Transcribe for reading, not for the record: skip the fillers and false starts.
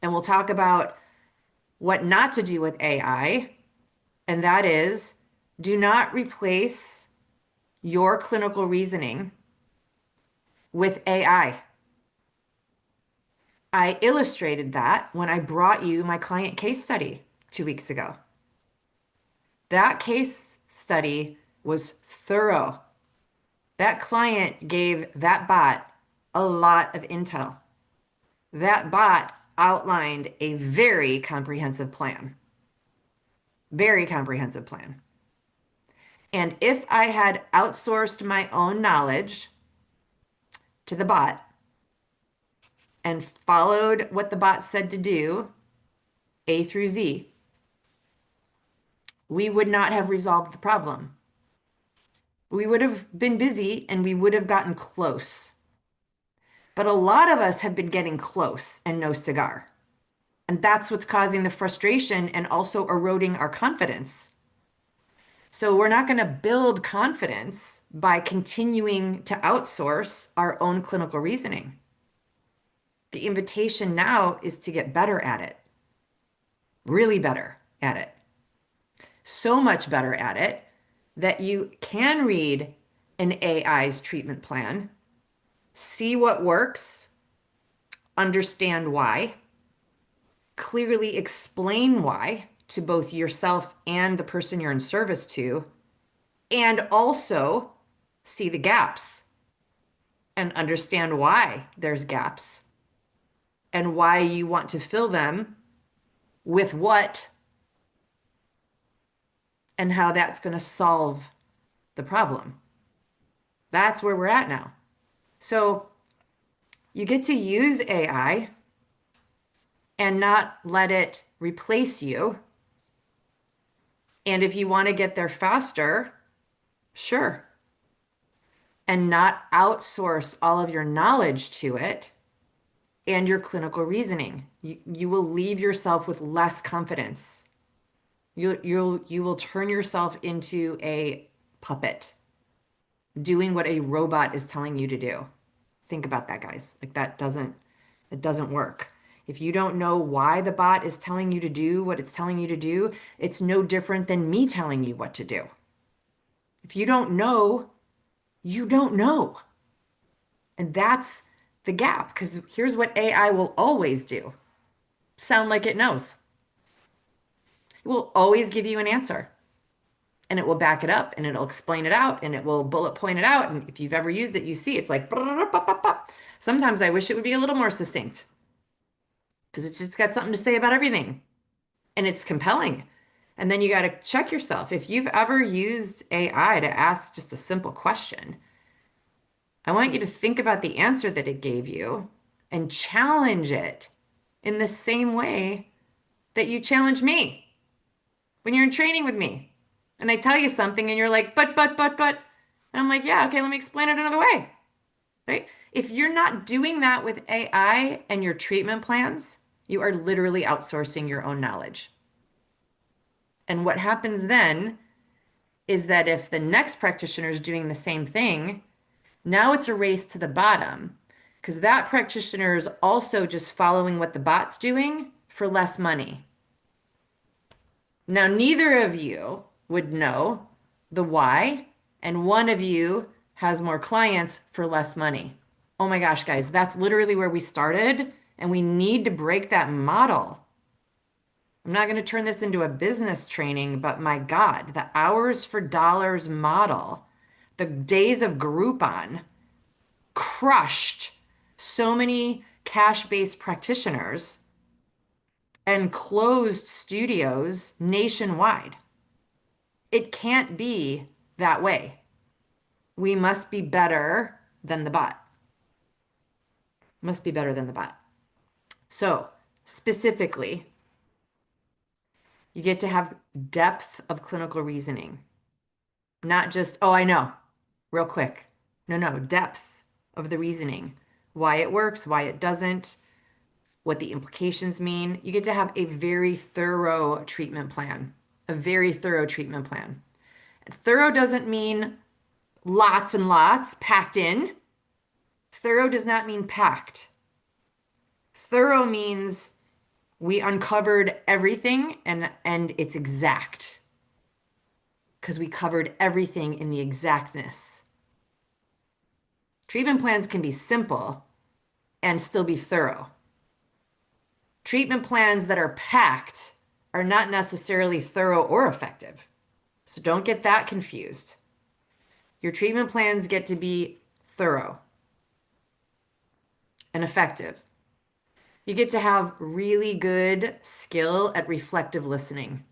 And we'll talk about what not to do with AI, and that is do not replace your clinical reasoning with AI. I illustrated that when I brought you my client case study 2 weeks ago. That case study was thorough. That client gave that bot a lot of intel. That bot outlined a very comprehensive plan. Very comprehensive plan. And if I had outsourced my own knowledge to the bot and followed what the bot said to do, A through Z, we would not have resolved the problem. We would have been busy and we would have gotten close. But a lot of us have been getting close and no cigar. And that's what's causing the frustration and also eroding our confidence. So we're not going to build confidence by continuing to outsource our own clinical reasoning. The invitation now is to get better at it, really better at it. So much better at it that you can read an AI's treatment plan, see what works, understand why, clearly explain why to both yourself and the person you're in service to, and also see the gaps and understand why there's gaps and why you want to fill them with what and how that's going to solve the problem. That's where we're at now. So you get to use AI and not let it replace you. And if you want to get there faster, sure. And not outsource all of your knowledge to it and your clinical reasoning. You will leave yourself with less confidence. You will turn yourself into a puppet doing what a robot is telling you to do. Think about that, guys. Like it doesn't work. If you don't know why the bot is telling you to do what it's telling you to do, it's no different than me telling you what to do. If you don't know, you don't know. And that's the gap, because here's what AI will always do: sound like it knows. It will always give you an answer and it will back it up and it'll explain it out and it will bullet point it out. And if you've ever used it, you see it's like, sometimes I wish it would be a little more succinct because it's just got something to say about everything and it's compelling. And then you got to check yourself. If you've ever used AI to ask just a simple question, I want you to think about the answer that it gave you and challenge it in the same way that you challenge me when you're in training with me. And I tell you something and you're like, but. And I'm like, yeah, okay, let me explain it another way. Right? If you're not doing that with AI and your treatment plans, you are literally outsourcing your own knowledge. And what happens then is that if the next practitioner is doing the same thing, now it's a race to the bottom because that practitioner is also just following what the bot's doing for less money. Now, neither of you would know the why, and one of you has more clients for less money. Oh my gosh, guys, that's literally where we started, and we need to break that model. I'm not going to turn this into a business training, but my God, the hours for dollars model, the days of Groupon crushed so many cash-based practitioners and closed studios nationwide. It can't be that way. We must be better than the bot. Must be better than the bot. So, specifically, you get to have depth of clinical reasoning, not just, oh, I know, real quick. No, depth of the reasoning, why it works, why it doesn't, what the implications mean. You get to have a very thorough treatment plan, a very thorough treatment plan. Thorough doesn't mean lots and lots packed in. Thorough does not mean packed. Thorough means We uncovered everything and it's exact because we covered everything in the exactness. Treatment plans can be simple and still be thorough. Treatment plans that are packed are not necessarily thorough or effective. So don't get that confused. Your treatment plans get to be thorough and effective. You get to have really good skill at reflective listening.